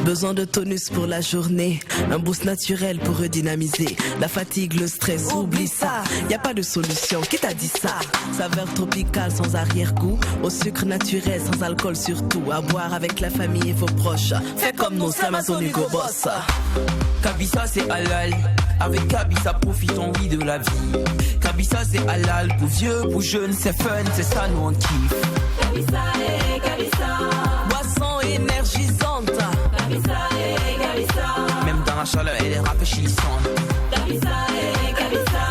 Besoin de tonus pour la journée, un boost naturel pour redynamiser. La fatigue, le stress, oublie ça. Y a pas de solution, qui t'a dit ça? Saveur tropicale sans arrière-goût, au sucre naturel sans alcool surtout. À boire avec la famille et vos proches. Fais comme nous, c'est Amazon Hugo Boss. Kabisa c'est halal, avec Kabisa profitons oui de la vie. Kabisa c'est halal, pour vieux, pour jeunes, c'est fun, c'est ça nous on kiffe. Kabisa et Kabisa, boisson énergisante. Kabisa et Kabisa, Même dans la chaleur elle est rafraîchissante. Kabisa et Kabisa,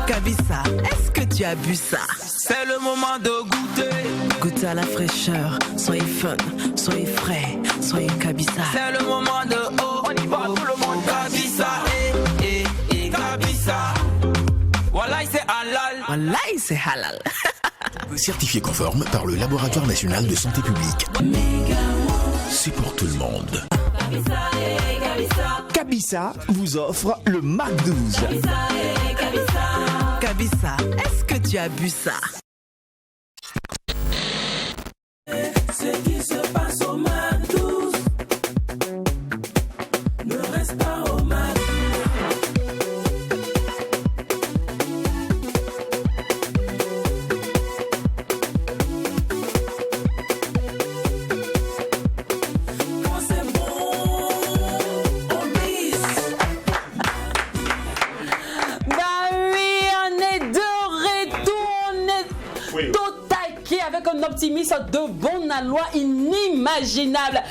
Kabisa, est-ce que tu as bu ça? C'est le moment de goûter. Goûtez à la fraîcheur, soyez fun, soyez frais, soyez Kabisa. C'est le moment de oh, on y va tout le monde. Kabisa et Kabisa. Voilà c'est halal. Wallahi, c'est halal. Certifié conforme par le Laboratoire National de Santé Publique. C'est pour tout le monde. Kabisa et Kabisa, Kabisa vous offre le Mac 12. Kabisa et Kabisa, Kabisa, est-ce que tu as bu ça? Ce qui se passe au Mac 12 ne reste pas au Mac. Quand c'est bon, on bise. Bah oui, on est de retour, on est tout taqué avec un optimisme de bonne loi inimaginable.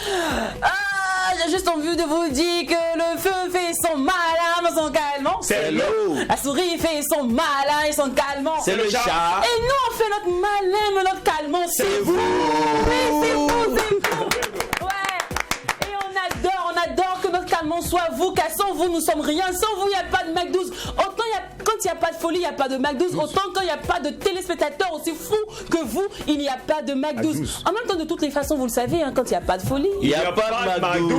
J'ai juste envie de vous dire que le feu fait son malin dans son calmant. C'est l'eau. La souris fait son malin et son calmant. C'est le chat. Et nous on fait notre malin mais notre calmant. C'est vous. Oui, c'est vous, c'est vous. Ouais. Et on adore que notre calmant soit vous, car sans vous, nous sommes rien. Sans vous, il n'y a pas de Mac 12. Autant quand il n'y a pas de folie, il n'y a pas de Mac 12. Autant quand il n'y a pas de téléspectateurs aussi fous que vous, il n'y a pas de Mac 12. En même temps, de toutes les façons, vous le savez, hein, quand il n'y a pas de folie. Il n'y a pas de Mac 12.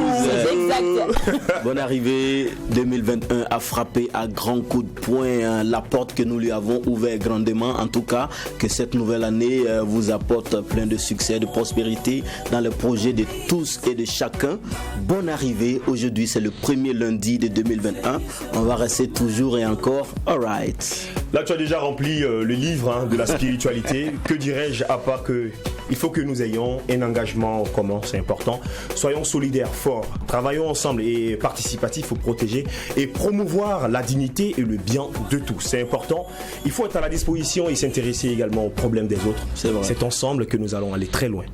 Exact. Bonne arrivée 2021 a frappé à grands coups de poing la porte que nous lui avons ouverte grandement. En tout cas, que cette nouvelle année vous apporte plein de succès, de prospérité dans le projet de tous et de chacun. Bonne arrivée. Aujourd'hui, c'est le premier lundi de 2021. On va rester toujours et encore. Alright. Là, tu as déjà rempli le livre de la spiritualité. Que dirais-je à part que il faut que nous ayons un engagement commun, c'est important. Soyons solidaires, forts, travaillons ensemble et participatifs pour protéger et promouvoir la dignité et le bien de tous. C'est important. Il faut être à la disposition et s'intéresser également aux problèmes des autres. C'est ensemble que nous allons aller très loin.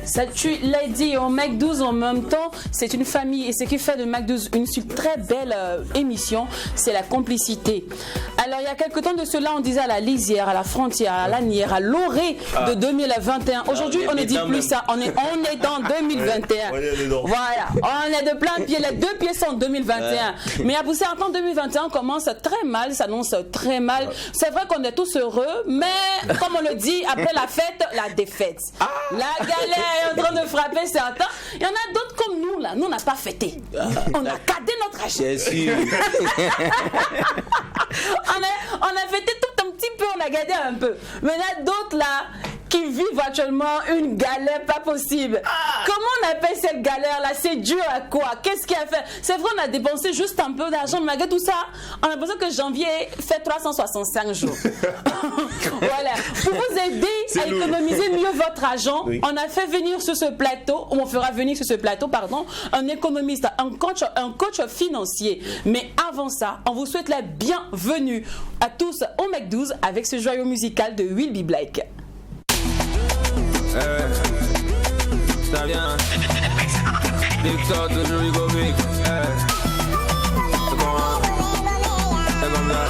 Ça, tu l'as dit, au Mac 12 en même temps, c'est une famille et ce qui fait de Mac 12 une très belle émission, c'est la complicité. Alors il y a quelque temps de cela, on disait à la lisière, à la frontière, à l'anière, à l'orée de 2021. Aujourd'hui, on ne dit plus ça, on est dans 2021. Voilà, on est de plein pied, les deux pieds sont en 2021. Mais à pousser en 2021 commence très mal, s'annonce très mal. C'est vrai qu'on est tous heureux, mais comme on le dit, après la fête, la défaite. La galère est en train de frapper certains. Il y en a d'autres comme nous là, nous on n'a pas fêté. On a cadé notre argent. C'est sûr. on a fêté tout un petit peu, on a gardé un peu. Mais il y a d'autres là qui vivent actuellement une galère pas possible. Comment on appelle cette galère là? C'est dû à quoi? Qu'est-ce qui a fait? C'est vrai, on a dépensé juste un peu d'argent, malgré tout ça, on a l'impression que janvier fait 365 jours. Voilà. Pour vous aider à économiser mieux votre argent, on a fait venir sur ce plateau, on fera venir sur ce plateau, pardon, un économiste, un coach financier. Mais avant ça, on vous souhaite la bienvenue à tous au Mac 12 avec ce joyau musical de Will Be Blake. Ça vient. Big talk, toujours you go big. C'est comme là.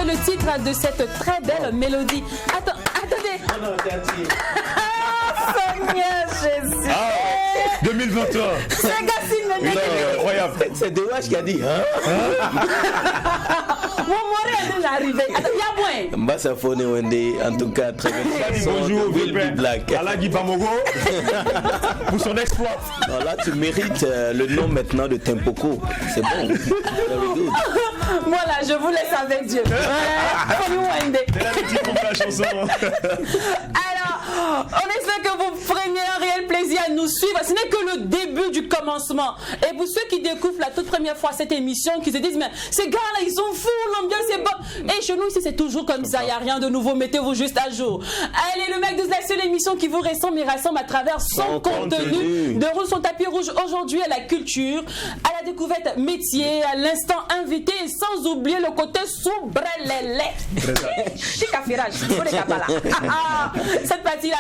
le titre de cette très belle mélodie. Attendez. Seigneur Jésus. 2021. C'est Gassine le nez. Incroyable. C'est Dewash qui a dit. Mon mari est arrivé. Attends, il y a moins. Mbassa Fone Wende, en tout cas, très belle chanson. Bonjour, Will Be Black. Alagi Bamogo. Pour son exploit. Non, là, tu mérites le nom maintenant de Tempoko. C'est bon. Very good. Voilà, je vous laisse avec Dieu. C'est la petite pour la chanson. Alors, on espère que vous prenez un réel plaisir à nous suivre. Ce n'est que le début du commencement. Et pour ceux qui découvrent la toute première fois cette émission, qui se disent, mais ces gars-là, ils sont fous, l'ambiance est bonne. Et chez nous, ici, c'est toujours comme ça. Il n'y a rien de nouveau. Mettez-vous juste à jour. Allez, le mec de la seule émission qui vous ressemble et rassemble à travers son contenu. Déroule son tapis rouge aujourd'hui à la culture, à la découverte métier, à l'instant invité, et sans oublier le côté soubrelélé. Cette partie-là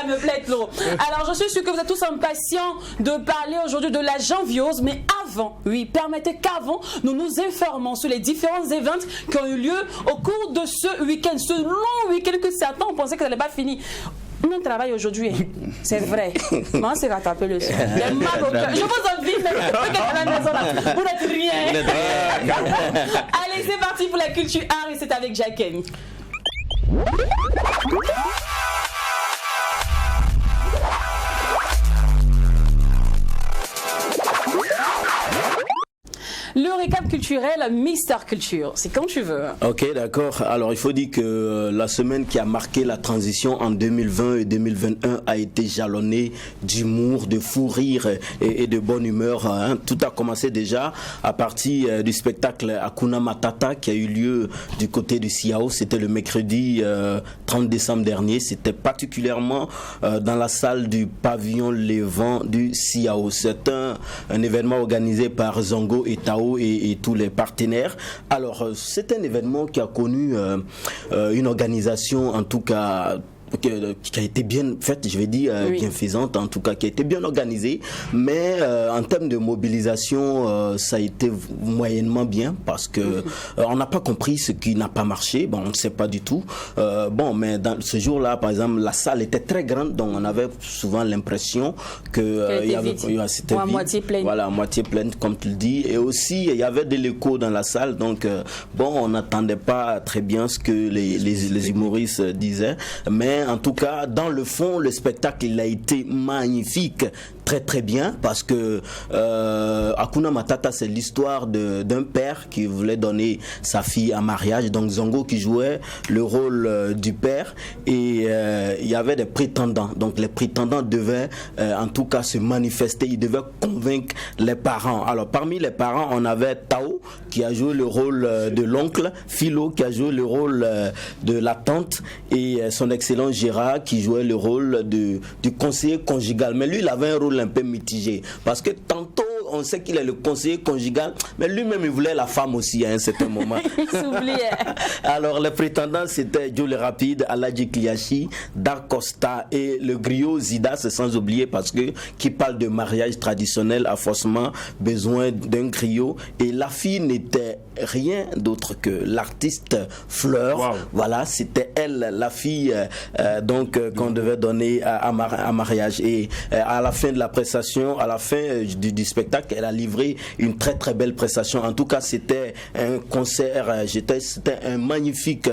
me plaît trop. Alors, je suis sûr que vous êtes tous impatients de parler aujourd'hui de la janviose, mais avant, permettez qu'avant, nous nous informons sur les différents événements qui ont eu lieu au cours de ce week-end, ce long week-end que certains ont pensé que ça n'allait pas finir. On travaille aujourd'hui, c'est vrai. Comment c'est rattrapé le son? Il y a mal au cœur. Je vous envie, mais à la maison là, vous n'êtes rien. Allez, c'est parti pour la culture art et c'est avec Jacqueline. Le récap culturel Mister Culture, c'est quand tu veux. Ok, d'accord. Alors, il faut dire que la semaine qui a marqué la transition en 2020 et 2021 a été jalonnée d'humour, de fou rire et de bonne humeur. Hein. Tout a commencé déjà à partir du spectacle Hakuna Matata qui a eu lieu du côté du CIAO. C'était le mercredi 30 décembre dernier. C'était particulièrement dans la salle du pavillon Lévent du CIAO. C'est un événement organisé par Zongo et Tao et tous les partenaires. Alors, c'est un événement qui a connu une organisation, en tout cas, qui a été bien faite, je vais dire, bienfaisante, en tout cas, qui a été bien organisée, mais en termes de mobilisation, ça a été moyennement bien, parce que on n'a pas compris ce qui n'a pas marché, bon, on ne sait pas du tout, mais dans ce jour-là, par exemple, la salle était très grande, donc on avait souvent l'impression que c'était à moitié pleine. Voilà, à moitié pleine, comme tu le dis, et aussi, il y avait de l'écho dans la salle, donc, on n'attendait pas très bien ce que les humoristes disaient, mais en tout cas, dans le fond, le spectacle, il a été magnifique, très très bien, parce que Hakuna Matata, c'est l'histoire d'un père qui voulait donner sa fille en mariage, donc Zongo qui jouait le rôle du père, et il y avait des prétendants, donc les prétendants devaient en tout cas se manifester, ils devaient convaincre les parents. Alors parmi les parents, on avait Tao qui a joué le rôle de l'oncle, Philo qui a joué le rôle de la tante, et son excellent Gérard qui jouait le rôle du conseiller conjugal. Mais lui, il avait un rôle un peu mitigé, parce que tantôt on sait qu'il est le conseiller conjugal, mais lui-même il voulait la femme aussi à un certain moment. Il s'oubliait. Alors les prétendants, c'était Joe le Rapide, Aladji Kliachi, Dark Costa et le griot Zidas, sans oublier, parce que qui parle de mariage traditionnel a forcément besoin d'un griot, et la fille n'était rien d'autre que l'artiste Fleur. Wow. Voilà, c'était elle, la fille qu'on devait donner à mariage. Et à la fin de la prestation, à la fin du spectacle, elle a livré une très très belle prestation. En tout cas, c'était un concert, c'était un magnifique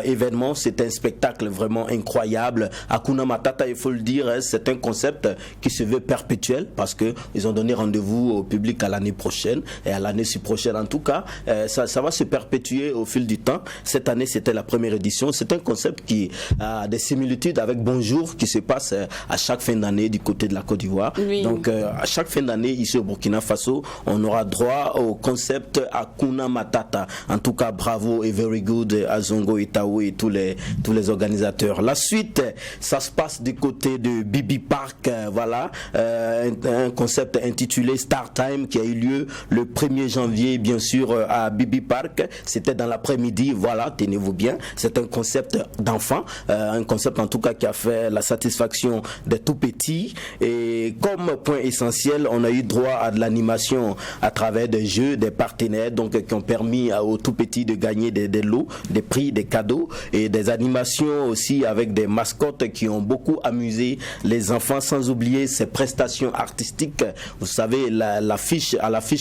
événement, c'était un spectacle vraiment incroyable. Hakuna Matata, il faut le dire, c'est un concept qui se veut perpétuel, parce que ils ont donné rendez-vous au public à l'année prochaine et à l'année prochaine. En tout cas, ça va se perpétuer au fil du temps. Cette année, c'était la première édition. C'est un concept qui a des similitudes avec Bonjour, qui se passe à chaque fin d'année du côté de la Côte d'Ivoire. Oui. Donc, à chaque fin d'année, ici au Burkina Faso, on aura droit au concept Hakuna Matata. En tout cas, bravo et very good à Zongo et Tao et tous les organisateurs. La suite, ça se passe du côté de Bibi Park, voilà, un concept intitulé Star Time qui a eu lieu le 1er janvier, bien sûr, à Bibi Park. C'était dans l'après-midi, voilà, tenez-vous bien. C'est un concept d'enfant, un concept en tout cas qui a fait la satisfaction des tout petits. Et comme point essentiel, on a eu droit à de l'animation à travers des jeux, des partenaires donc qui ont permis aux tout petits de gagner des lots, des prix, des cadeaux et des animations aussi avec des mascottes qui ont beaucoup amusé les enfants, sans oublier ces prestations artistiques. Vous savez, à l'affiche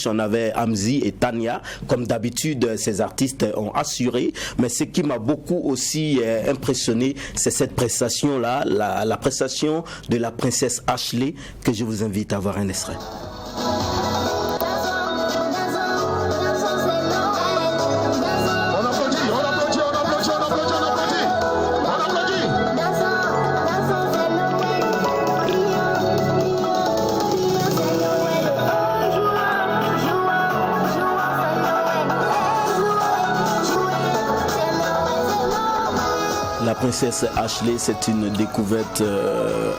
on avait Hamzi et Tania, comme d'habitude ces artistes ont assuré, mais ce qui m'a beaucoup aussi impressionné, c'est cette prestation là, la prestation de la princesse Ashley, que je vous invite à voir un extrait. La princesse Ashley, c'est une découverte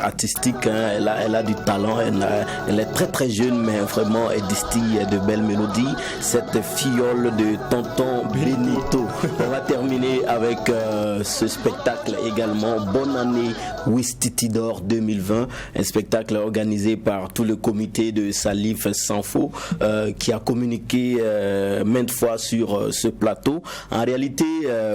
artistique, hein. Elle a du talent, elle est très très jeune, mais vraiment elle distille de belles mélodies. Cette fiole de tonton Benito. On va terminer avec ce spectacle également. Bonne année Ouistiti d'Or 2020, un spectacle organisé par tout le comité de Salif Sans Faux, qui a communiqué maintes fois sur ce plateau. En réalité,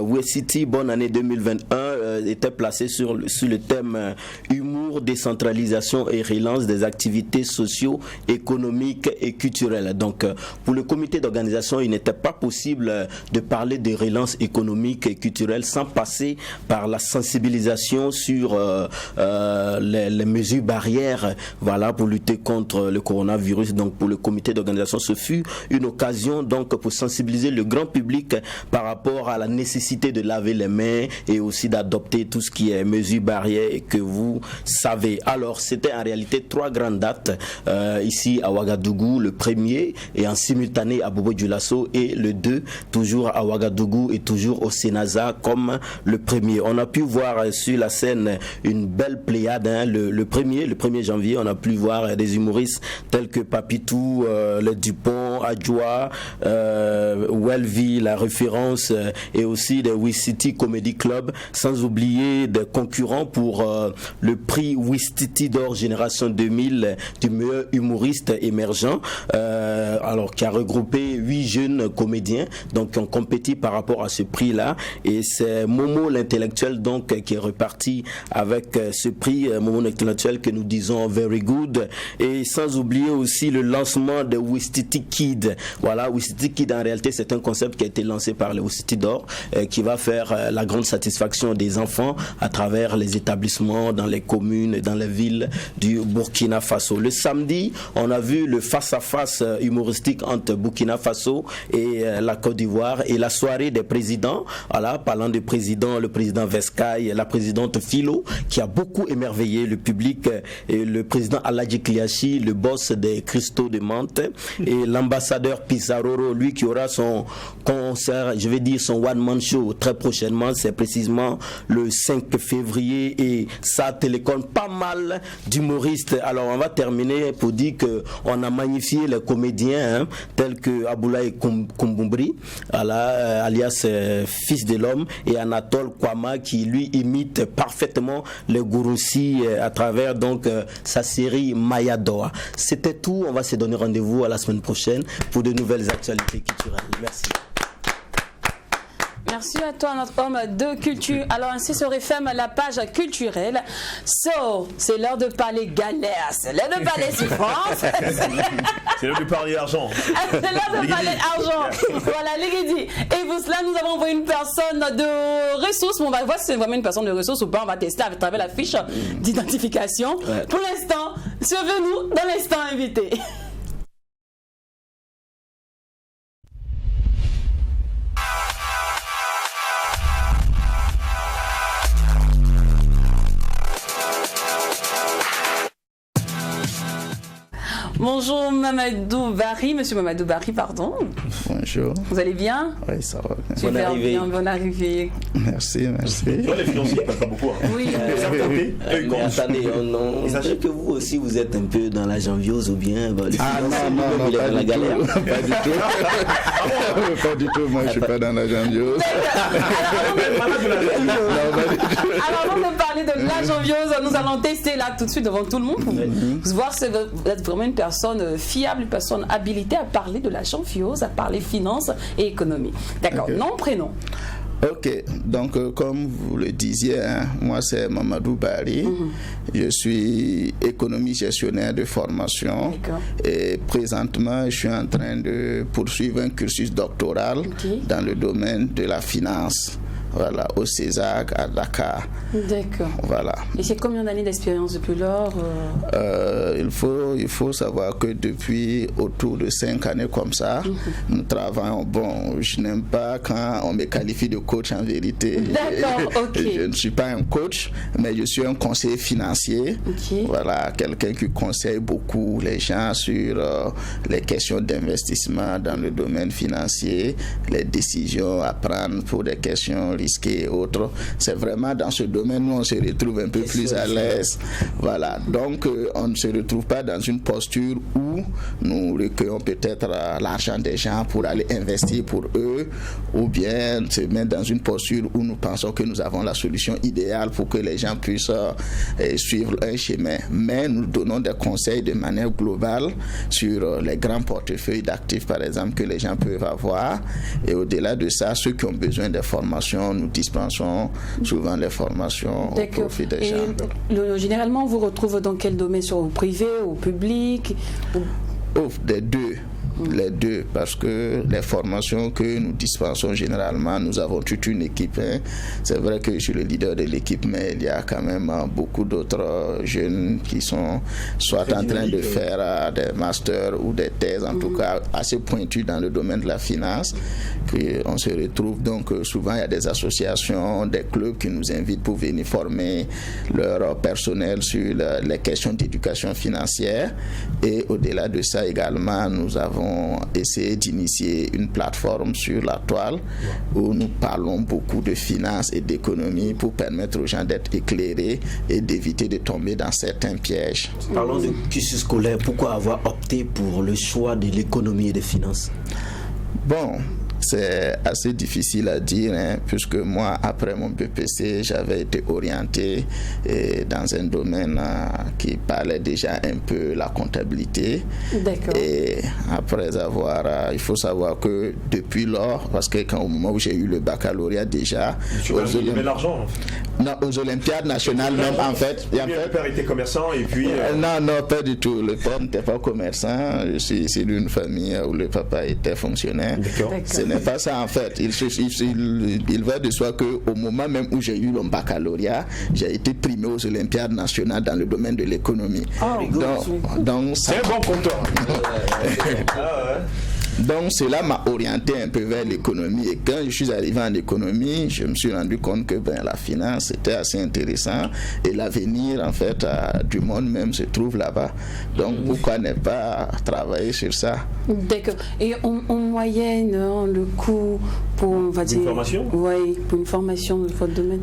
Ouistiti Bonne année 2021 était placé sur le thème humour, décentralisation et relance des activités socio-économiques et culturelles. Donc pour le comité d'organisation, il n'était pas possible de parler de relance économique et culturelle sans passer par la sensibilisation sur les mesures barrières, voilà, pour lutter contre le coronavirus. Donc pour le comité d'organisation, ce fut une occasion donc pour sensibiliser le grand public par rapport à la nécessité de laver les mains et aussi d'adopter tout ce qui est mesures barrières et que vous savez. Alors c'était en réalité 3 grandes dates ici à Ouagadougou, le 1er et en simultané à Bobo-Dioulasso, et le 2 toujours à Ouagadougou et toujours au Sénaza comme le 1er. On a pu voir sur la scène une belle pléiade, hein. Le 1er janvier, on a pu voir des humoristes tels que Papitou, le Dupont, Adjoa, Welvy, la référence, et aussi des Ouistiti Comedy Club, sans oublier des concurrents pour le prix Ouistiti d'Or Génération 2000 du meilleur humoriste émergent, alors qui a regroupé 8 jeunes comédiens donc qui ont compétit par rapport à ce prix-là, et c'est Momo l'intellectuel donc qui est reparti avec ce prix, Momo l'intellectuel, que nous disons very good, et sans oublier aussi le lancement de Ouistiti Kid. Voilà, Ouistiti Kid en réalité c'est un concept qui a été lancé par le Ouistiti d'Or, qui va faire la grande satisfaction des enfants à travers les établissements dans les communes et dans les villes du Burkina Faso. Le samedi, on a vu le face-à-face humoristique entre Burkina Faso et la Côte d'Ivoire, et la soirée des présidents. Voilà, parlant de présidents, le président Vescaille, la présidente Philo, qui a beaucoup émerveillé le public, et le président Aladji Kliachi, le boss des Cristaux de Mantes, et l'ambassadeur Pizarro, lui qui aura son concert, je vais dire son one-man show très prochainement, c'est précisément le 5 février, et ça télécom pas mal d'humoristes. Alors on va terminer pour dire que on a magnifié les comédiens, hein, tels que Aboulaye Koumboubri, alias Fils de l'Homme, et Anatole Kwama, qui lui imite parfaitement les Gouroussi à travers donc sa série Mayadoa. C'était tout, on va se donner rendez-vous à la semaine prochaine pour de nouvelles actualités culturelles. Merci. Merci à toi, notre homme de culture. Alors, ainsi se referme la page culturelle. So, c'est l'heure de parler galère, c'est l'heure de parler souffrance. C'est l'heure de parler argent. C'est l'heure de parler argent. Voilà, les dit. Et pour cela, nous avons envoyé une personne de ressources. Bon, on va voir si c'est vraiment une personne de ressources ou pas. On va tester à travers la fiche d'identification. Ouais. Pour l'instant, suivez-nous dans l'instant invité. Bonjour Mamadou Barry, monsieur Mamadou Barry, pardon. Bonjour. Vous allez bien? Oui, ça va. Super bien, bonne arrivée. Merci, merci. Les financiers, pas beaucoup. Hein. Oui, acheter. Eux, ils Mais comptent. attendez, on Ils sait achètent. que vous aussi vous êtes un peu dans la janviose ou bien le Ah financier non, lui-même, il est pas dans la du galère. tout. Pas du tout. Pas du tout, moi je suis pas dans la janviose. Alors avant de parler de la janviose, nous allons tester là tout de suite devant tout le monde pour voir si vous êtes vraiment une personne fiable, une personne habilitée à parler de la janviose, à parler finance et économie. D'accord, Ok. nom, prénom. Ok, donc comme vous le disiez, hein, moi c'est Mamadou Bari, je suis économiste gestionnaire de formation D'accord. et présentement je suis en train de poursuivre un cursus doctoral Ok. dans le domaine de la finance, voilà, au CESAC à Dakar. D'accord. Voilà. Et c'est combien d'années d'expérience depuis lors Il faut savoir que depuis autour de 5 années comme ça, nous travaillons. Bon, je n'aime pas quand on me qualifie de coach en vérité. D'accord, ok. Je ne suis pas un coach, mais je suis un conseiller financier. Ok. Voilà, quelqu'un qui conseille beaucoup les gens sur les questions d'investissement dans le domaine financier, les décisions à prendre pour des questions risquées et autres. C'est vraiment dans ce domaine où on se retrouve un peu plus à l'aise. Voilà, donc on ne se retrouve pas dans une posture où nous recueillons peut-être l'argent des gens pour aller investir pour eux, ou bien se mettre dans une posture où nous pensons que nous avons la solution idéale pour que les gens puissent suivre un chemin. Mais nous donnons des conseils de manière globale sur les grands portefeuilles d'actifs, par exemple, que les gens peuvent avoir. Et au-delà de ça, ceux qui ont besoin de formations, nous dispensons souvent les formations au D'accord. profit des Et gens. généralement, on vous retrouve dans quel domaine? Au privé, au public? Des deux. Les deux, parce que les formations que nous dispensons généralement, nous avons toute une équipe. Hein. C'est vrai que je suis le leader de l'équipe, mais il y a quand même beaucoup d'autres jeunes qui sont soit en train de faire des masters ou des thèses, en tout cas assez pointus dans le domaine de la finance, qu'on se retrouve. Donc souvent, il y a des associations, des clubs qui nous invitent pour venir former leur personnel sur les questions d'éducation financière. Et au-delà de ça également, nous avons essayé d'initier une plateforme sur la toile où nous parlons beaucoup de finances et d'économie pour permettre aux gens d'être éclairés et d'éviter de tomber dans certains pièges. Parlons de cursus scolaire. Pourquoi avoir opté pour le choix de l'économie et des finances? Bon, c'est assez difficile à dire, hein, puisque moi, après mon BPC, j'avais été orienté dans un domaine qui parlait déjà un peu la comptabilité. D'accord. Et après avoir, il faut savoir que depuis lors, parce que au moment où j'ai eu le baccalauréat déjà, Tu mets l'argent. non, aux Olympiades nationales même, en fait. Le père était commerçant et puis... Non, pas du tout. Le père n'était pas commerçant. Je suis issu d'une famille où le papa était fonctionnaire. D'accord. Ce n'est pas ça en fait. Il va de soi qu'au moment même où j'ai eu mon baccalauréat, j'ai été primé aux Olympiades nationales dans le domaine de l'économie. Donc, C'est un bon compteur. Donc cela m'a orienté un peu vers l'économie, et quand je suis arrivé en économie, je me suis rendu compte que la finance c'était assez intéressant et l'avenir en fait du monde même se trouve là-bas. Donc pourquoi ne pas travailler sur ça? D'accord. Et en moyenne, le coût pour, on va dire, une formation? Oui, pour une formation dans votre domaine.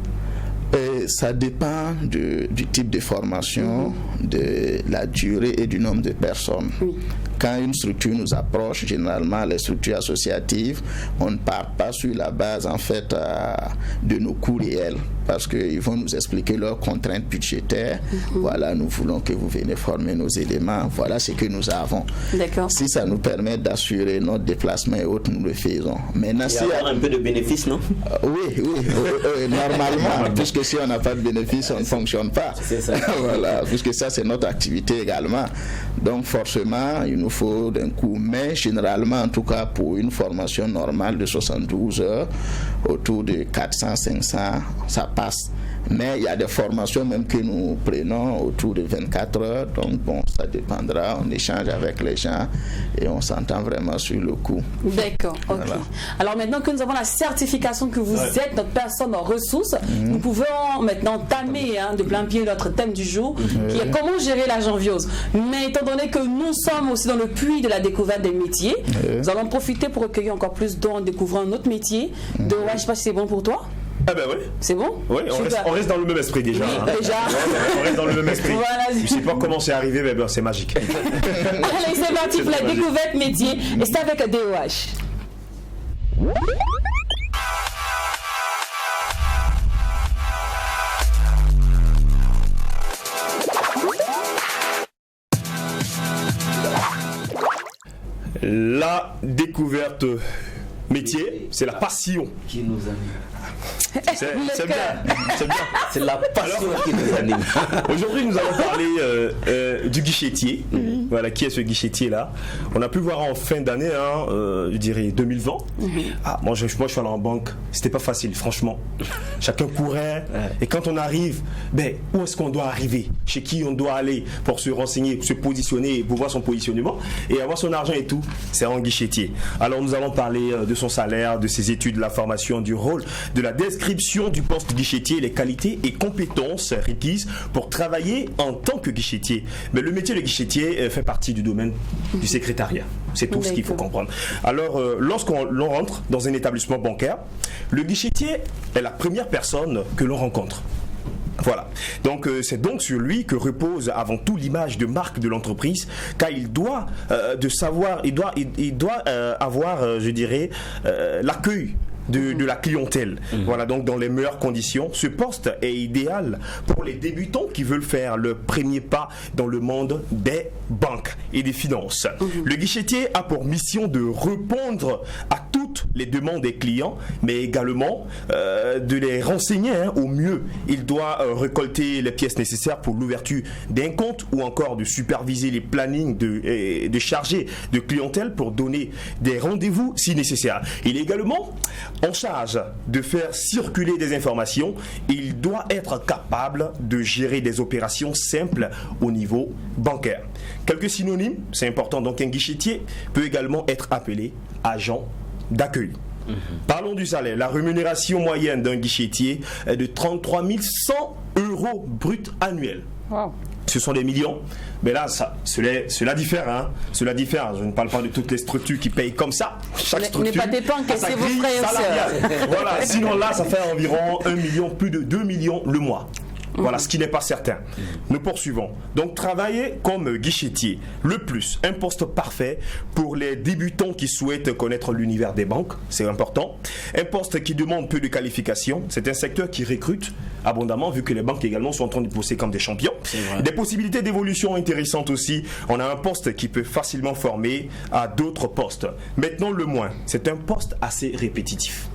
Ça dépend du type de formation, de la durée et du nombre de personnes. Quand une structure nous approche, généralement les structures associatives, on ne part pas sur la base en fait de nos coûts réels, parce qu'ils vont nous expliquer leurs contraintes budgétaires. Voilà, nous voulons que vous venez former nos éléments. Voilà ce que nous avons. D'accord. Si ça nous permet d'assurer notre déplacement et autres, nous le faisons. Maintenant, Il y a un peu de bénéfice, non? Oui, normalement, puisque si on n'a pas de bénéfice, on ne fonctionne pas. C'est ça. Voilà, puisque ça, c'est notre activité également. Donc, forcément, il nous faut d'un coup. Mais généralement, en tout cas, pour une formation normale de 72 heures, autour de 400, 500, ça passe. Mais il y a des formations même que nous prenons autour de 24 heures. Donc, bon, ça dépendra. On échange avec les gens et on s'entend vraiment sur le coup. D'accord, ok. Voilà. Alors maintenant que nous avons la certification que vous êtes notre personne en ressources, nous pouvons maintenant tamer de plein pied notre thème du jour, qui est comment gérer la janviose. Mais étant donné que nous sommes aussi dans le puits de la découverte des métiers, nous allons profiter pour recueillir encore plus d'en découvrant un autre métier. Je ne sais pas si c'est bon pour toi. Ah ben oui. C'est bon? Oui, on reste dans le même esprit déjà. Oui, hein. déjà. On reste dans le même esprit. Voilà. Je sais pas comment c'est arrivé, mais ben, c'est magique. Allez, c'est parti pour la découverte métier. Et c'est avec DOH. La découverte métier, c'est la passion qui nous anime. C'est bien, c'est bien. C'est la passion qui nous anime. Aujourd'hui, nous allons parler du guichetier. Voilà, qui est ce guichetier-là? On a pu voir en fin d'année, hein, je dirais 2020. Ah, moi, je suis allé en banque. C'était pas facile, franchement. Chacun courait. Et quand on arrive, ben, où est-ce qu'on doit arriver? Chez qui on doit aller pour se renseigner, se positionner, pour voir son positionnement et avoir son argent et tout? C'est un guichetier. Alors, nous allons parler de son salaire, de ses études, de la formation, du rôle, de la description du poste guichetier, les qualités et compétences requises pour travailler en tant que guichetier. Mais le métier de guichetier fait partie du domaine du secrétariat. C'est tout ce qu'il faut comprendre. Alors, lorsqu'on rentre dans un établissement bancaire, le guichetier est la première personne que l'on rencontre. Voilà. Donc c'est donc sur lui que repose avant tout l'image de marque de l'entreprise, car il doit avoir, je dirais, l'accueil de la clientèle. Voilà, donc dans les meilleures conditions. Ce poste est idéal pour les débutants qui veulent faire le premier pas dans le monde des banques et des finances. Le guichetier a pour mission de répondre à toutes les demandes des clients, mais également de les renseigner au mieux. Il doit récolter les pièces nécessaires pour l'ouverture d'un compte ou encore de superviser les plannings de chargés de clientèle pour donner des rendez-vous si nécessaire. Il est également en charge de faire circuler des informations. Il doit être capable de gérer des opérations simples au niveau bancaire. Quelques synonymes, c'est important. Donc un guichetier peut également être appelé agent d'accueil. Parlons du salaire. La rémunération moyenne d'un guichetier est de 33 100 € bruts annuels. Wow. Ce sont des millions, mais là, cela diffère. Hein. Cela diffère. Je ne parle pas de toutes les structures qui payent comme ça. Chaque structure. N'est pas dépend que c'est vos frères et sœurs. Voilà. Sinon là, ça fait environ 1 million, plus de 2 millions le mois. Voilà, ce qui n'est pas certain. Nous poursuivons. Donc, travailler comme guichetier. Le plus, un poste parfait pour les débutants qui souhaitent connaître l'univers des banques. C'est important. Un poste qui demande peu de qualifications. C'est un secteur qui recrute abondamment, vu que les banques également sont en train de pousser comme des champions. Des possibilités d'évolution intéressantes aussi. On a un poste qui peut facilement former à d'autres postes. Maintenant, le moins, c'est un poste assez répétitif.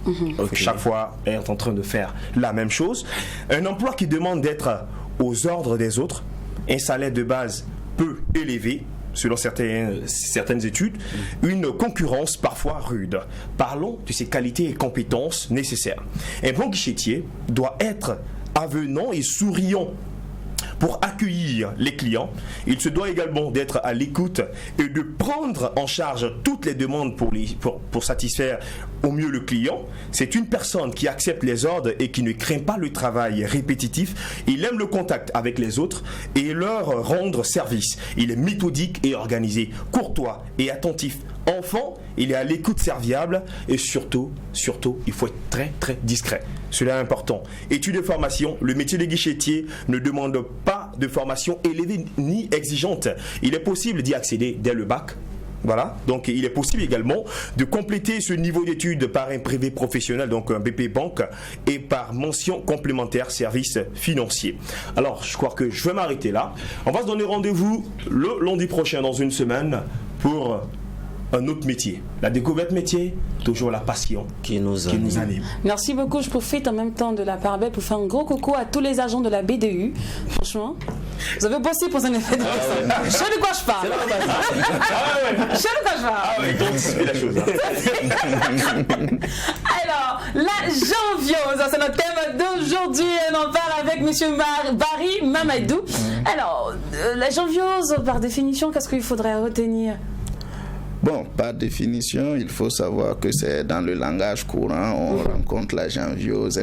Chaque fois, être en train de faire la même chose. Un emploi qui demande d'être aux ordres des autres, un salaire de base peu élevé selon certaines études, une concurrence parfois rude. Parlons de ses qualités et compétences nécessaires. Un bon guichetier doit être avenant et souriant pour accueillir les clients. Il se doit également d'être à l'écoute et de prendre en charge toutes les demandes pour satisfaire au mieux le client. C'est une personne qui accepte les ordres et qui ne craint pas le travail répétitif. Il aime le contact avec les autres et leur rendre service. Il est méthodique et organisé, courtois et attentif. Enfin, il est à l'écoute serviable et surtout, il faut être très très discret. Cela est important. Études et formation, le métier de guichetier ne demande pas de formation élevée ni exigeante. Il est possible d'y accéder dès le bac. Voilà, donc il est possible également de compléter ce niveau d'études par un privé professionnel, donc un BP Banque, et par mention complémentaire service financier. Alors, je crois que je vais m'arrêter là. On va se donner rendez-vous le lundi prochain, dans une semaine, pour un autre métier. La découverte métier, toujours la passion qui nous anime. Merci beaucoup. Je profite en même temps de la part belle pour faire un gros coucou à tous les agents de la BDU. Franchement, vous avez bossé pour un effet de Je sais de quoi je parle. Je sais de quoi je parle. Ah ouais, donc c'est la chose. Alors, la janviose, c'est notre thème d'aujourd'hui. On en parle avec M. Barry Mamadou. Alors, la janviose, par définition, qu'est-ce qu'il faudrait retenir? Bon, par définition, il faut savoir que c'est dans le langage courant, on rencontre la janviose.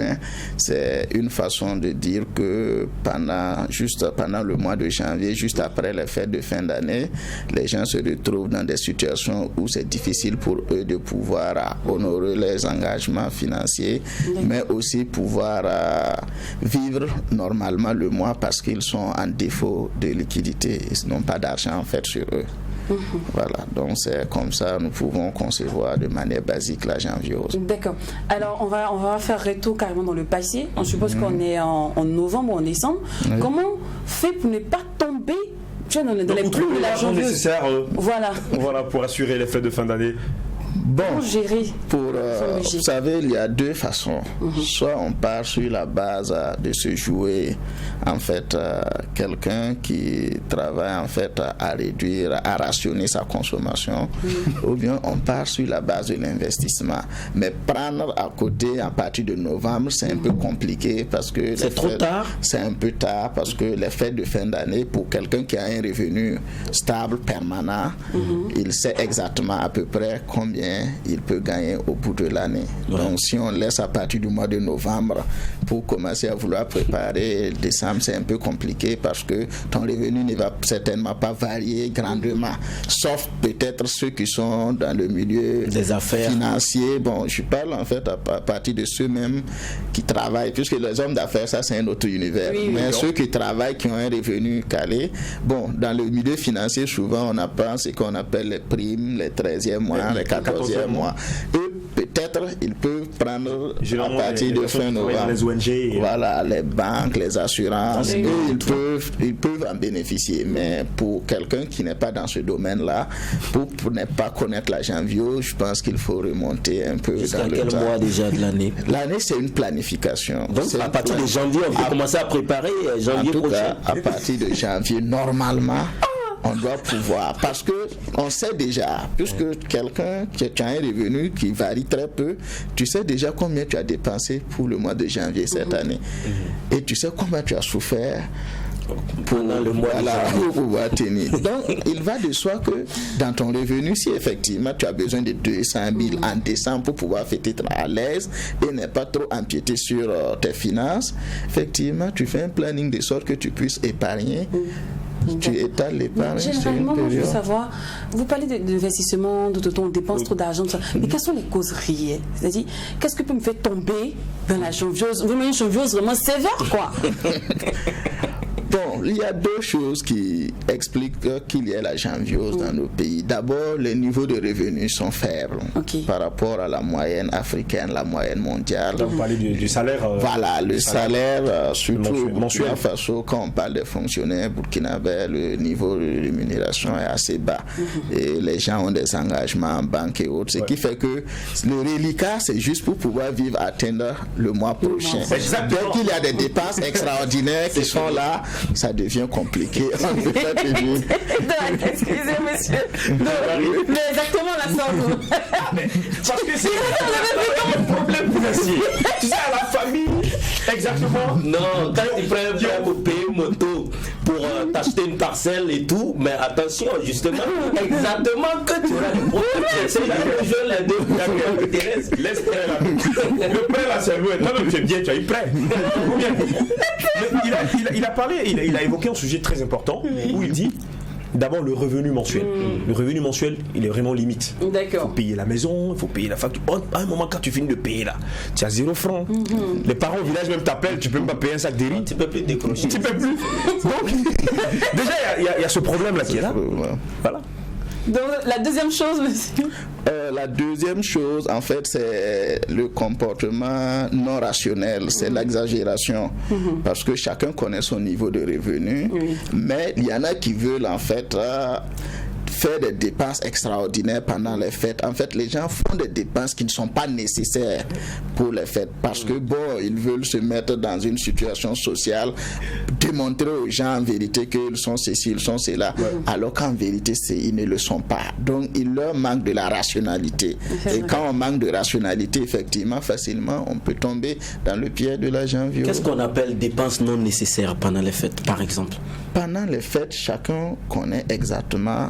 C'est une façon de dire que pendant le mois de janvier, juste après les fêtes de fin d'année, les gens se retrouvent dans des situations où c'est difficile pour eux de pouvoir honorer leurs engagements financiers, mais aussi pouvoir vivre normalement le mois parce qu'ils sont en défaut de liquidité. Ils n'ont pas d'argent en fait sur eux. Voilà, donc c'est comme ça nous pouvons concevoir de manière basique la janviose. D'accord. Alors on va faire retour carrément dans le passé. On suppose qu'on est en novembre ou en décembre. Oui. Comment faire pour ne pas tomber dans les plumes de la janviose nécessaire voilà, pour assurer les fêtes de fin d'année? Bon, gérer. Vous savez, il y a deux façons. Soit on part sur la base de se jouer, en fait, quelqu'un qui travaille en fait à réduire, à rationner sa consommation, ou bien on part sur la base de l'investissement. Mais prendre à côté à partir de novembre, c'est un peu compliqué parce que c'est trop tard. C'est un peu tard parce que les fêtes de fin d'année, pour quelqu'un qui a un revenu stable, permanent, il sait exactement à peu près combien il peut gagner au bout de l'année. Donc si on laisse à partir du mois de novembre pour commencer à vouloir préparer décembre, c'est un peu compliqué parce que ton revenu ne va certainement pas varier grandement, sauf peut-être ceux qui sont dans le milieu des affaires financier. Bon, je parle en fait à partir de ceux mêmes qui travaillent, puisque les hommes d'affaires, ça c'est un autre univers. Mais ceux qui travaillent, qui ont un revenu calé, bon, dans le milieu financier, souvent on apprend ce qu'on appelle les primes, les 13e mois, les 14e mois. Et peut-être ils peuvent prendre à partir de fin novembre. Les ONG. Voilà, les banques, les assurances, et ils peuvent en bénéficier. Mais pour quelqu'un qui n'est pas dans ce domaine-là, pour ne pas connaître la janviose, je pense qu'il faut remonter un peu jusqu'à dans le quel temps. Mois déjà de l'année? L'année, c'est une planification. Donc à partir de janvier, on peut commencer à préparer janvier prochain. À partir de janvier, normalement, on doit pouvoir, parce que on sait déjà, puisque quelqu'un qui a un revenu qui varie très peu, tu sais déjà combien tu as dépensé pour le mois de janvier cette année, et tu sais combien tu as souffert pendant le mois pour pouvoir tenir. Donc il va de soi que dans ton revenu, si effectivement tu as besoin de 200 000 en décembre pour pouvoir fêter à l'aise et ne pas trop empiéter sur tes finances, effectivement tu fais un planning de sorte que tu puisses épargner. Tu étales l'épargne. Généralement, moi, je veux savoir, vous parlez d'investissement, on dépense trop d'argent, tout ça. Mais quelles sont les causes réelles? C'est-à-dire, qu'est-ce qui peut me faire tomber dans la janviose? Vraiment une janviose vraiment sévère, quoi. Bon, il y a deux choses qui expliquent qu'il y a la janviose dans nos pays. D'abord, les niveaux de revenus sont faibles par rapport à la moyenne africaine, la moyenne mondiale. On parlait du salaire. Voilà, le salaire, surtout au mensuel. Burkina Faso, quand on parle des fonctionnaires burkinabés, le niveau de rémunération est assez bas. Et les gens ont des engagements en banque et autres. Ce qui fait que le reliquat, c'est juste pour pouvoir vivre, atteindre le mois prochain. Exactement. Donc, il y a des dépenses extraordinaires qui sont là. Ça devient compliqué. Excusez monsieur. Mais exactement la sorte. Parce que c'est un problème financier. Tu sais, à la famille, exactement. Non, quand tu prends un prêt pour payer une moto, pour t'acheter une parcelle et tout, mais attention, justement, exactement que tu auras des problèmes. C'est le jeu, les deux. Laisse prêt là. Le prêt là, c'est vrai. Non, tu es bien, tu as eu prêt. Il a parlé, il a évoqué un sujet très important où il dit d'abord le revenu mensuel. Le revenu mensuel, il est vraiment limite. D'accord. Il faut payer la maison, il faut payer la facture. À un moment, quand tu finis de payer là, tu as 0 francs. Les parents au village même t'appellent, tu peux même pas payer un sac de riz. Tu peux plus décrocher. Tu peux plus. Donc, déjà, il y a ce problème là qui est là. Voilà. Donc, la deuxième chose, monsieur? La deuxième chose, en fait, c'est le comportement non rationnel, c'est l'exagération. Parce que chacun connaît son niveau de revenu, mais il y en a qui veulent, en fait, faire des dépenses extraordinaires pendant les fêtes. En fait, les gens font des dépenses qui ne sont pas nécessaires pour les fêtes parce que, bon, ils veulent se mettre dans une situation sociale, démontrer aux gens en vérité qu'ils sont ceci, ils sont cela, alors qu'en vérité, ils ne le sont pas. Donc, il leur manque de la rationalité. Et quand on manque de rationalité, effectivement, facilement, on peut tomber dans le piège de la janviose. Qu'est-ce qu'on appelle dépenses non nécessaires pendant les fêtes, par exemple? Pendant les fêtes, chacun connaît exactement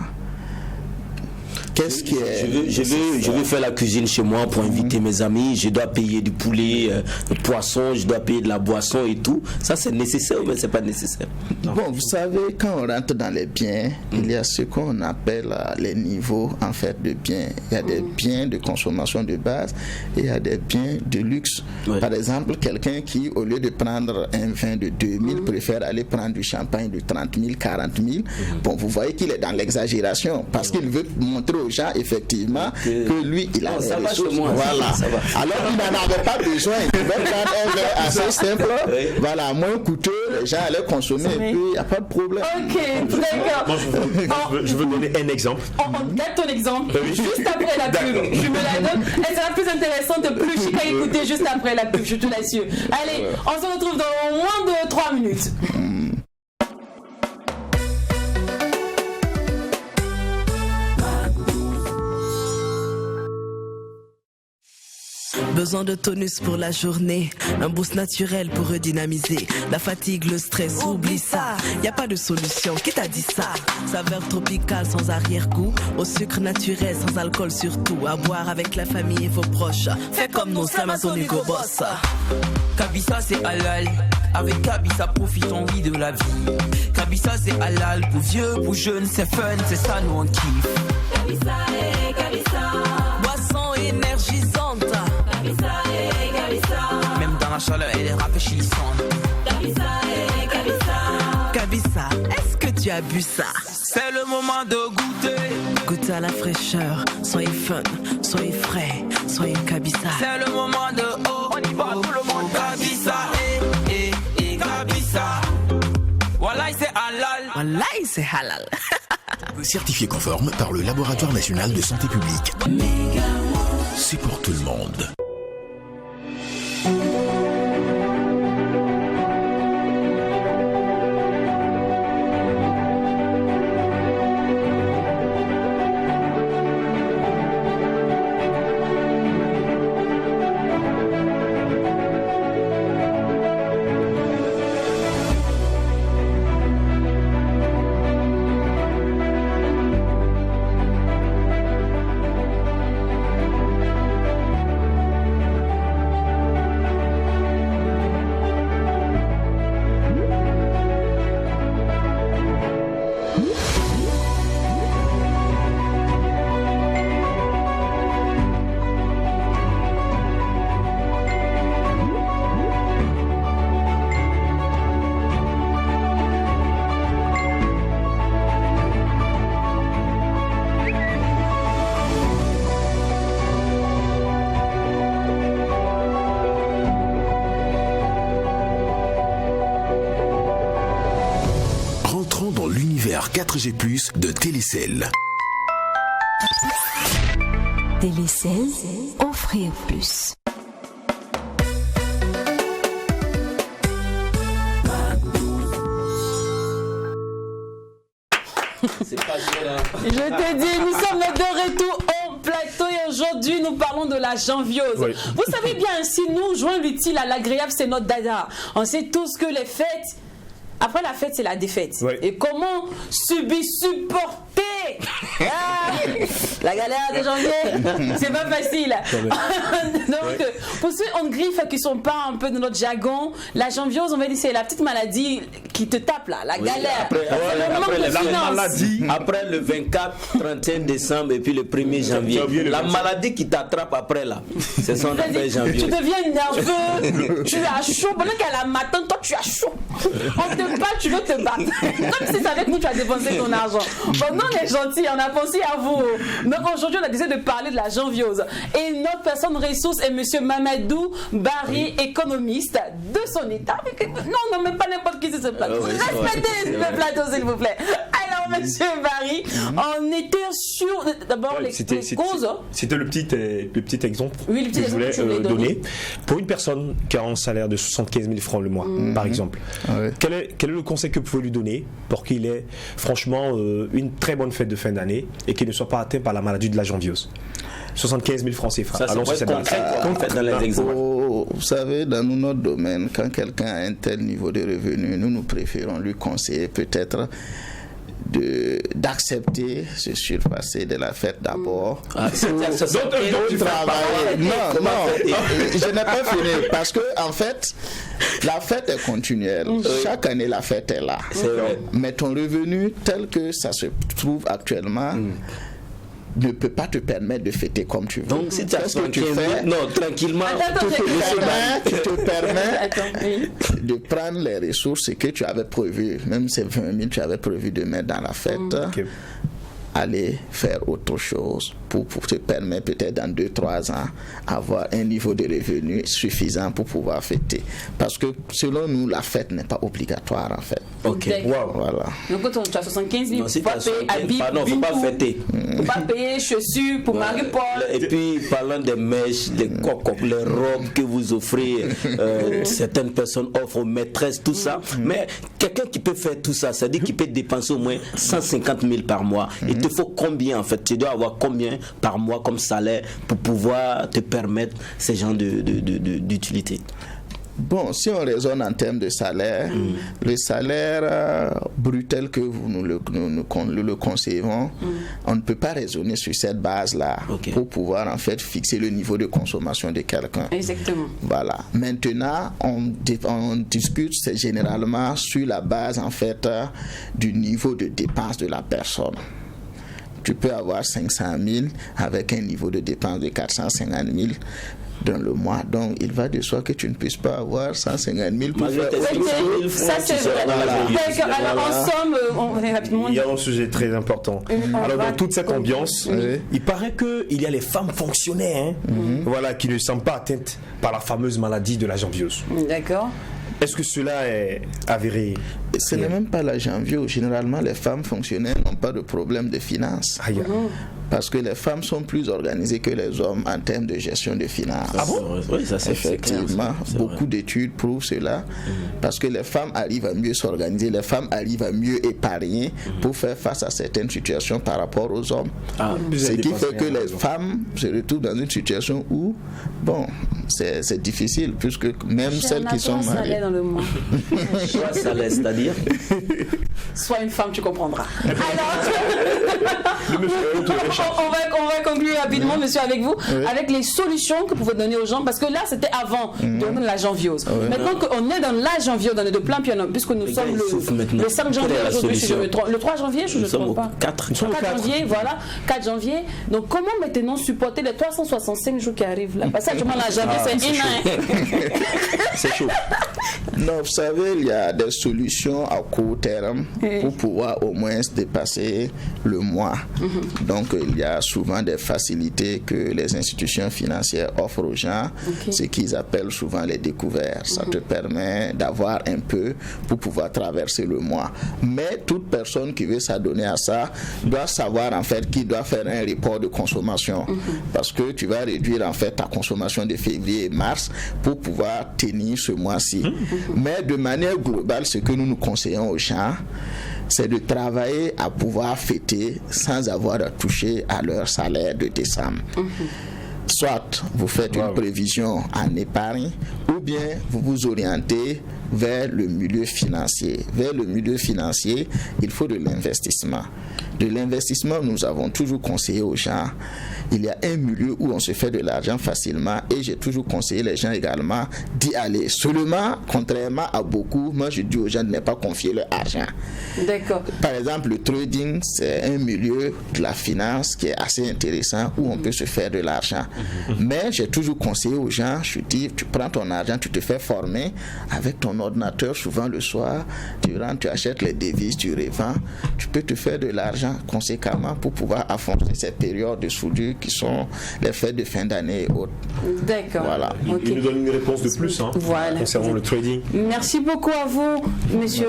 qu'est-ce qui est... Je veux faire la cuisine chez moi pour inviter mes amis. Je dois payer du poulet, du poisson, je dois payer de la boisson et tout. Ça, c'est nécessaire ou bien c'est pas nécessaire? Bon, vous savez, quand on rentre dans les biens, il y a ce qu'on appelle les niveaux en fait de biens. Il y a des biens de consommation de base et il y a des biens de luxe. Par exemple, quelqu'un qui, au lieu de prendre un vin de 2000, préfère aller prendre du champagne de 30 000, 40 000. Bon, vous voyez qu'il est dans l'exagération parce qu'il veut montrer aux gens effectivement que lui, il a les ressources. Voilà. Alors, il n'en avait pas besoin. Il pouvait prendre un vin assez simple, voilà, moins coûteux. Les gens allaient consommer et puis il n'y a pas de problème. Ok, d'accord. Moi, je veux donner un exemple. On garde ton exemple juste après la pub. Je me la donne. Elle sera plus intéressante, plus chic à écouter juste après la pub, je te l'assure. Allez, on se retrouve dans moins de 3 minutes. Besoin de tonus pour la journée, un boost naturel pour redynamiser. La fatigue, le stress, oublie ça. Y a pas de solution, qui t'a dit ça? Saveur tropicale sans arrière-goût, au sucre naturel sans alcool surtout. À boire avec la famille et vos proches. Fais comme nous, c'est Amazon Hugo Boss. Kabisa c'est halal. Avec Kabisa profitons oui de la vie. Kabisa c'est halal. Pour vieux, pour jeunes, c'est fun, c'est ça nous on kiffe. Kabisa et Kabisa. Boisson énergisante. Kabisa et Kabisa. Même dans la chaleur, elle est rafraîchissante. Kabisa et Kabisa. Kabisa, est-ce que tu as bu ça? C'est le moment de goûter. Goûtez à la fraîcheur, soyez fun, soyez frais, soyez Kabisa. C'est le moment de oh, on y va tout le monde. Kabisa et Kabisa. Wallahi c'est halal. Wallahi c'est halal. Certifié conforme par le Laboratoire National de Santé Publique. C'est pour tout le monde. Rentrons dans l'univers 4G+ de Télécell. Télécell, offrir plus. C'est pas gênant. Je te dis, nous sommes de retour au plateau et aujourd'hui nous parlons de la janviose. Oui. Vous savez bien, si nous jouons l'utile à l'agréable, c'est notre dada. On sait tous que les fêtes, après la fête, c'est la défaite. Oui. Et comment supporter la galère de janvier, c'est pas facile. Donc, pour ceux en griffe qui sont pas un peu de notre jargon, la janviose, on va dire, c'est la petite maladie qui te tape là, la galère. Après le 24, 31 décembre et puis le 1er janvier. La maladie qui t'attrape après là, c'est son appel janvier. Tu deviens nerveux, tu as chaud, pendant qu'à la matin, toi tu as chaud. On te bat, tu veux te battre. Comme si c'est avec nous tu as dépensé ton argent. Bon, non, on est gentil, on a pensé à vous. Donc aujourd'hui, on a décidé de parler de la janviose. Et notre personne ressource est monsieur Mamadou Barry, économiste de son état. Non, même pas n'importe qui c'est ce plateau. Respectez le plateau, s'il vous plaît. Alors, monsieur Barry, on était sur d'abord les causes. C'était le petit exemple que je voulais donner. Pour une personne qui a un salaire de 75 000 francs le mois, par exemple, quel est le conseil que vous pouvez lui donner pour qu'il ait franchement une très bonne fête de fin d'année et qu'il ne soit pas atteint par la maladie de la janviose? 75 000 francs CFA. Ça, c'est concret dans les exemples. Vous savez, dans notre domaine, quand quelqu'un a un tel niveau de revenu, nous préférons lui conseiller peut-être d'accepter ce surpasser de la fête d'abord. Donc tu travailles. Non, je n'ai pas fini parce que en fait, la fête est continuelle. Chaque année, la fête est là. Mais ton revenu tel que ça se trouve actuellement ne peut pas te permettre de fêter comme tu veux. Donc si tu as ce que tu fais, non, tranquillement, tu te permets de prendre les ressources que tu avais prévues, même ces 20 000 tu avais prévu de mettre dans la fête, aller faire autre chose pour te permettre peut-être dans 2-3 ans avoir un niveau de revenu suffisant pour pouvoir fêter. Parce que selon nous, la fête n'est pas obligatoire en fait. Voilà. Donc quand tu as 75 000, il faut pas payer habits, faut pas fêter. Faut pas payer chaussures pour Marie-Paul. Et puis parlant des mèches, les coques, les robes que vous offrez, certaines personnes offrent aux maîtresses, tout ça. Mais quelqu'un qui peut faire tout ça, c'est-à-dire qu'il peut dépenser au moins 150 000 par mois. Il te faut combien en fait? Tu dois avoir combien par mois comme salaire pour pouvoir te permettre ces genres d'utilité? Bon, si on raisonne en termes de salaire, le salaire brut tel que nous le concevons, on ne peut pas raisonner sur cette base-là pour pouvoir en fait fixer le niveau de consommation de quelqu'un. Exactement. Voilà. Maintenant, on discute généralement sur la base en fait du niveau de dépense de la personne. Tu peux avoir 500 000 avec un niveau de dépense de 450 000 dans le mois. Donc, il va de soi que tu ne puisses pas avoir 150 000 pour faire autre chose. Ça, c'est vrai. Alors, en somme, rapidement. Il y a un sujet très important. Alors, dans toute cette ambiance, il paraît qu'il y a les femmes fonctionnaires voilà, qui ne sont pas atteintes par la fameuse maladie de la janviose. D'accord. Est-ce que cela est avéré? Ce n'est même pas la janviose. Généralement, les femmes fonctionnaires n'ont pas de problème de finances. Parce que les femmes sont plus organisées que les hommes en termes de gestion de finances. Ah bon? Oui, ça c'est effectivement. Beaucoup d'études prouvent cela. Parce que les femmes arrivent à mieux s'organiser, les femmes arrivent à mieux épargner pour faire face à certaines situations par rapport aux hommes. Ce qui fait que les femmes se retrouvent dans une situation où, bon, c'est difficile, puisque même celles qui sont mariées. Dans le monde. Soit salaire, c'est-à-dire soit une femme, tu comprendras. Alors, on va conclure rapidement, monsieur, avec vous, avec les solutions que vous pouvez donner aux gens, parce que là, c'était avant de la janviose. Maintenant qu'on est dans la janviose, dans le plein piano, puisque nous sommes le 5 janvier aujourd'hui, si je me trompe. Le 3 janvier, je ne me trompe pas. 4 janvier, voilà, 4 janvier. Donc, comment maintenant supporter les 365 jours qui arrivent là? Parce que la janvier, c'est énorme. C'est chaud. Non, vous savez, il y a des solutions à court terme pour pouvoir au moins dépasser le mois. Donc, il y a souvent des facilités que les institutions financières offrent aux gens, ce qu'ils appellent souvent les découvertes. Ça te permet d'avoir un peu pour pouvoir traverser le mois. Mais toute personne qui veut s'adonner à ça doit savoir en fait qu'il doit faire un report de consommation. Parce que tu vas réduire en fait ta consommation de février et mars pour pouvoir tenir ce mois-ci. Mais de manière globale, ce que nous nous conseillons aux gens, c'est de travailler à pouvoir fêter sans avoir à toucher à leur salaire de décembre. Soit vous faites une prévision en épargne, ou bien vous vous orientez vers le milieu financier. Vers le milieu financier, il faut de l'investissement. De l'investissement, nous avons toujours conseillé aux gens, il y a un milieu où on se fait de l'argent facilement, et j'ai toujours conseillé les gens également d'y aller. Seulement, contrairement à beaucoup, moi je dis aux gens de ne pas confier leur argent. D'accord. Par exemple, le trading, c'est un milieu de la finance qui est assez intéressant où on peut se faire de l'argent. Mais j'ai toujours conseillé aux gens, je dis, tu prends ton argent, tu te fais former avec ton ordinateur, souvent le soir, tu rentres, tu achètes les devises, tu revends, tu peux te faire de l'argent conséquemment pour pouvoir affronter ces périodes de soudure qui sont les fêtes de fin d'année et autres. D'accord. Voilà. Il nous donne une réponse de plus concernant le trading. Merci beaucoup à vous, monsieur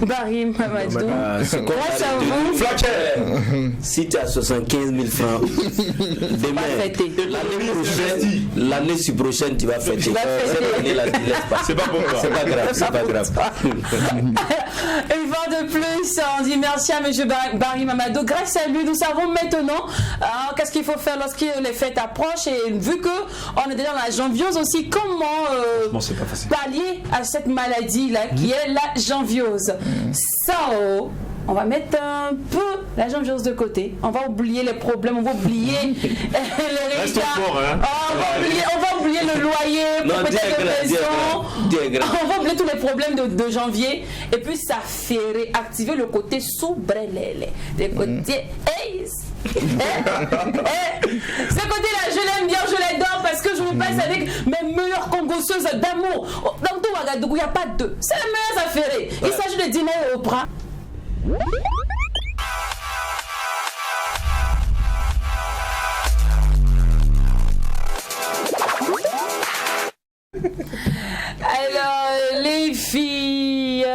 Barry Mamadou. Grâce à vous. Si tu as 75 000 francs, demain, l'année prochaine, tu vas fêter. C'est pas pour toi. C'est pas grave, c'est pas grave. Une fois de plus, on dit merci à monsieur Barry Mamadou. Grâce à lui, nous savons maintenant qu'est-ce qu'il faut faire lorsque les fêtes approchent, et vu qu'on est déjà dans la janviose aussi, comment pallier à cette maladie-là qui est la janviose. Sao on va mettre un peu la janviose de côté. On va oublier les problèmes, on va oublier les résultats. On va oublier le loyer, peut-être de maison. On va oublier tous les problèmes de janvier. Et puis ça fait réactiver le côté soubrelele. Le côté ce côté-là, je l'aime bien, je l'adore parce que je me passe avec mes meilleures congosseuses d'amour. Dans tout Ouagadougou, il n'y a pas deux. C'est les meilleures affaires. Il s'agit de dîner au bras. Alors, les filles,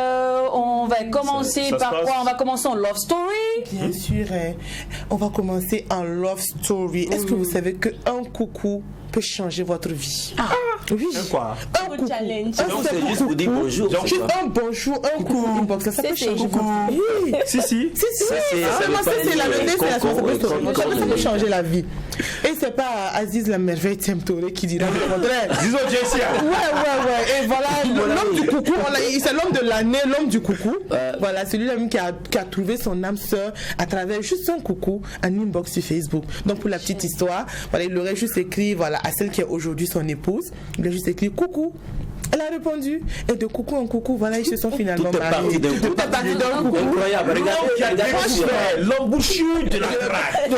on va commencer par quoi? On va commencer en love story. Bien sûr, on va commencer en love story. Est-ce que vous savez qu'un coucou peut changer votre vie? Oui. Quoi? Un coucou. C'est juste vous dire bonjour. Juste un bonjour, un coucou inbox. Ça peut changer votre vie. Oui. Si. Seulement c'est la vérité, ça peut changer la vie. Et c'est pas Aziz la merveille Temtoré qui dira le contraire. Disons Jessia. Ouais. Et voilà, l'homme du coucou, c'est l'homme de l'année, l'homme du coucou. Voilà, celui-là qui a trouvé son âme sœur à travers juste un coucou, un inbox sur Facebook. Donc pour la petite histoire, voilà, il aurait juste écrit à celle qui est aujourd'hui son épouse, il a juste écrit coucou. Elle a répondu, et de coucou en coucou, voilà, ils se sont finalement mariés. Tout est parti d'un coucou. Incroyable, regardez l'embouchure de la drague.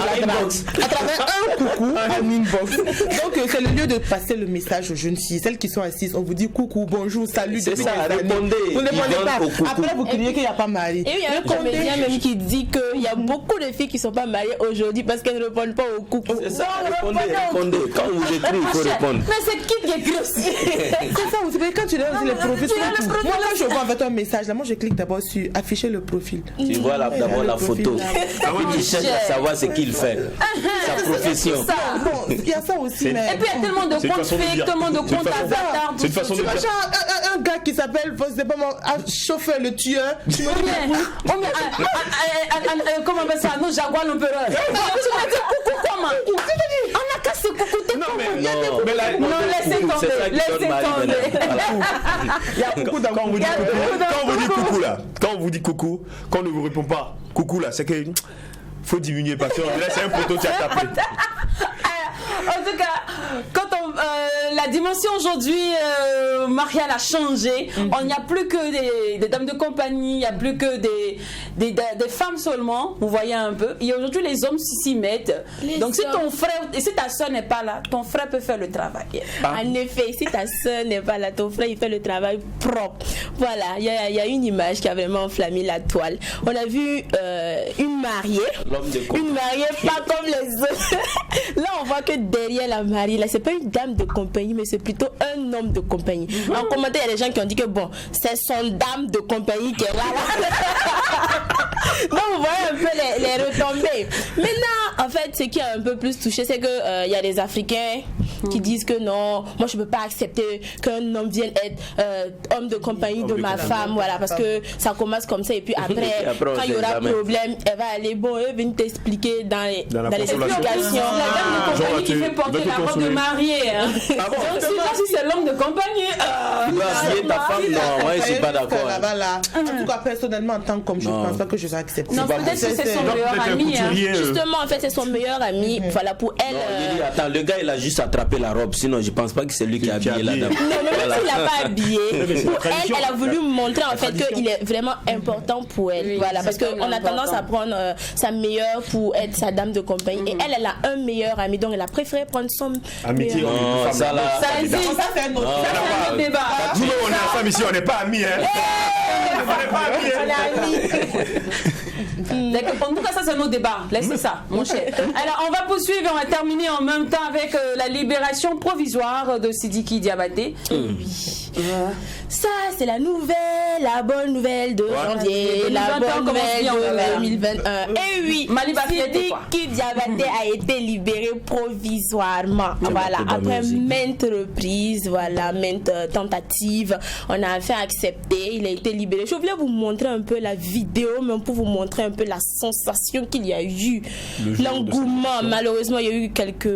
À travers un coucou, un inbox. Donc c'est le lieu de passer le message aux jeunes filles, celles qui sont assises. On vous dit coucou, bonjour, salut. C'est ça, répondez. Vous ne répondez pas. Après, vous criez qu'il n'y a pas mari. Et il y a un comédien même qui dit qu'il y a beaucoup de filles qui ne sont pas mariées aujourd'hui parce qu'elles ne répondent pas au coucou. C'est ça, répondez. Quand on vous écrit, il faut répondre. Mais c'est qui écrit aussi? C'est ça, vous savez, quand tu donnes les profils, moi quand je vois avec un message, là, moi je clique d'abord sur afficher le profil. Tu vois d'abord la photo. Il cherche à savoir ce qu'il fait. Sa profession. Bon, il y a ça aussi. Et puis il y a tellement de comptes fake, tellement de comptes avatars. C'est une façon de dire. Un gars qui s'appelle, c'est pas mon chauffeur, le tueur. Comment on appelle ça? Nos jaguars l'empereur. Tu m'as dit coucou comment? On a cassé coucou. Non, laissez tomber. Il y a beaucoup d'amour. Quand on vous dit coucou là, quand on vous dit coucou, quand on ne vous répond pas coucou là, c'est que faut diminuer parce que là c'est un poteau qui a tapé. En tout cas, quand la dimension aujourd'hui, Marianne a changé. On n'y a plus que des dames de compagnie, il n'y a plus que des femmes seulement. Vous voyez un peu. Et aujourd'hui, les hommes s'y mettent. Donc, si ton frère et si ta soeur n'est pas là, ton frère peut faire le travail. En effet, si ta soeur n'est pas là, ton frère il fait le travail propre. Voilà, il y a une image qui a vraiment enflammé la toile. On a vu une mariée pas comme les autres. Là, on voit que derrière la mariée, là, c'est pas une dame de compagnie, mais c'est plutôt un homme de compagnie. En commentaire, il y a des gens qui ont dit que bon, c'est son dame de compagnie qui est là. Donc, vous voyez un peu les retombées. Maintenant, en fait, ce qui a un peu plus touché, c'est que il y a des Africains qui disent que non, moi je peux pas accepter qu'un homme vienne être homme de compagnie de ma femme, voilà, parce que ça commence comme ça et puis après quand il y aura problème, elle va aller elle vient t'expliquer dans les explications. La dame de compagnie qui fait porter la robe de mariée. Donc si c'est l'homme de compagnie, tu dois habiller ta femme. Non, moi je suis pas d'accord. En tout cas, personnellement, en tant que comme je ne pense pas que je vais accepter. Non, peut-être que c'est son meilleur ami. Justement, en fait, c'est son meilleur ami. Voilà, pour elle. Attends, le gars il a juste attrapé la robe, sinon je pense pas que c'est lui qui a habillé la dame. Non, mais même s'il l'a pas habillé, pour elle a voulu montrer en fait qu'il est vraiment important pour elle. Voilà, parce qu'on a tendance à prendre sa meilleure pour être sa dame de compagnie. Et elle a un meilleur ami, donc elle a préféré prendre son amitié. Ça c'est un autre débat. Nous on est ensemble ici, on n'est pas amis. En tout cas, ça c'est nos débats. Laissez ça, mon cher. Alors, on va poursuivre, on va terminer en même temps avec la libération provisoire de Sidiki Diabaté. Ça, c'est la bonne nouvelle de janvier, la bonne nouvelle de 2021. Et oui, Sidiki Diabaté a été libéré provisoirement. Voilà, après maintes reprises, voilà, maintes tentatives, on a enfin accepté. Il a été libéré. Je voulais vous montrer un peu la vidéo, même pour vous montrer un peu la sensation qu'il y a eu, l'engouement. Malheureusement, il y a eu quelques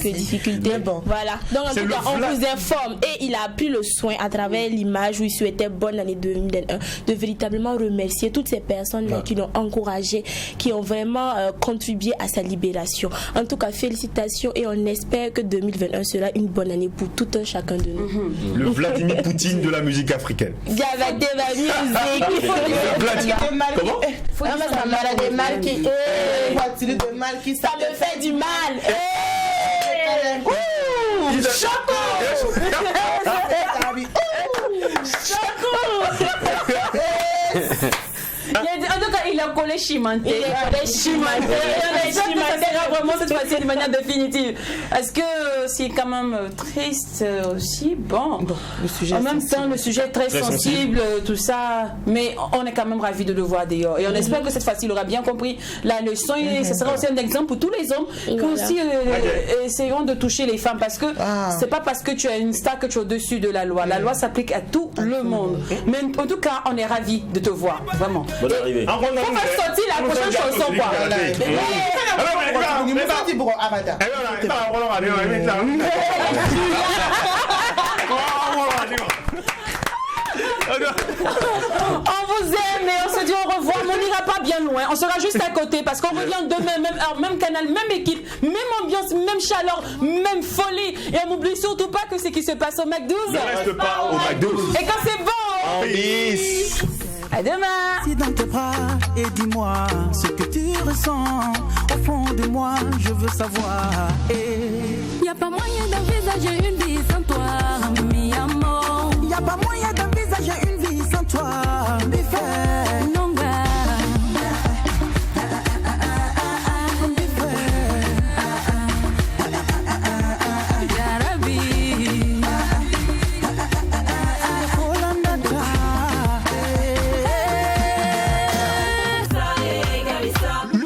difficultés. Bon. Voilà. Donc en tout cas, vous informe. Et il a pris le soin à travers l'image où il souhaitait bonne année 2001 de véritablement remercier toutes ces personnes qui l'ont encouragé, qui ont vraiment contribué à sa libération. En tout cas, félicitations et on espère que 2021 sera une bonne année pour tout un chacun de nous. Le Vladimir Poutine de la musique africaine. Diabaté ma musique. Il faut Comment? Ça me fait du mal. En tout cas, il a collé chimanté. Vraiment cette fois-ci de manière définitive. Est-ce que c'est quand même triste aussi? Bon, en même temps, le sujet est très sensible, tout ça. Mais on est quand même ravis de le voir d'ailleurs. Et on espère que cette fois-ci, il aura bien compris la leçon. Et ce sera aussi un exemple pour tous les hommes qui aussi essaieront de toucher les femmes. Parce que c'est pas parce que tu es une star que tu es au-dessus de la loi. La loi s'applique à tout le monde. Mais en tout cas, on est ravis de te voir. Vraiment. Bonne arrivée. On va sortir la prochaine chanson quoi. On vous aime et on se dit au revoir, mais on n'ira pas bien loin. On sera juste à côté parce qu'on revient demain, même heure, même canal, même équipe, même ambiance, même chaleur, même folie. Et on n'oublie surtout pas que ce qui se passe au Mac 12 ne reste pas au Mac 12. Et quand c'est bon, peace. À demain. Si dans tes bras et dis-moi ce que tu ressens au fond de moi, je veux savoir. Y a pas moyen d'envisager une vie sans toi, mi amor. Y a pas moyen d'envisager une vie sans toi, mi frère. Non gars.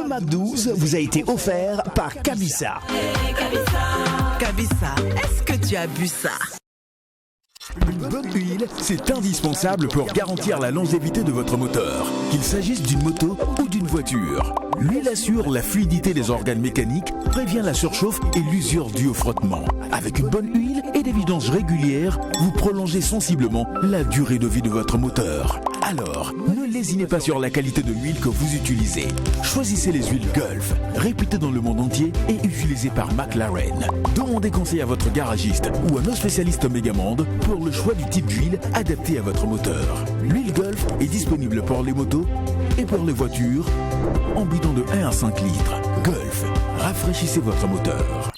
Mac 12 vous a été offert par Cabissa. Cabissa, est-ce que tu as bu ça? Une bonne huile, c'est indispensable pour garantir la longévité de votre moteur, qu'il s'agisse d'une moto ou d'une voiture. L'huile assure la fluidité des organes mécaniques, prévient la surchauffe et l'usure due au frottement. Avec une bonne huile et des vidanges régulières, vous prolongez sensiblement la durée de vie de votre moteur. Alors, ne lésinez pas sur la qualité de l'huile que vous utilisez. Choisissez les huiles Gulf, réputées dans le monde entier et utilisées par McLaren. Demandez conseil à votre garagiste ou à nos spécialistes Megamonde pour le choix du type d'huile adapté à votre moteur. L'huile Gulf est disponible pour les motos et pour les voitures en bidon de 1 à 5 litres. Gulf, rafraîchissez votre moteur.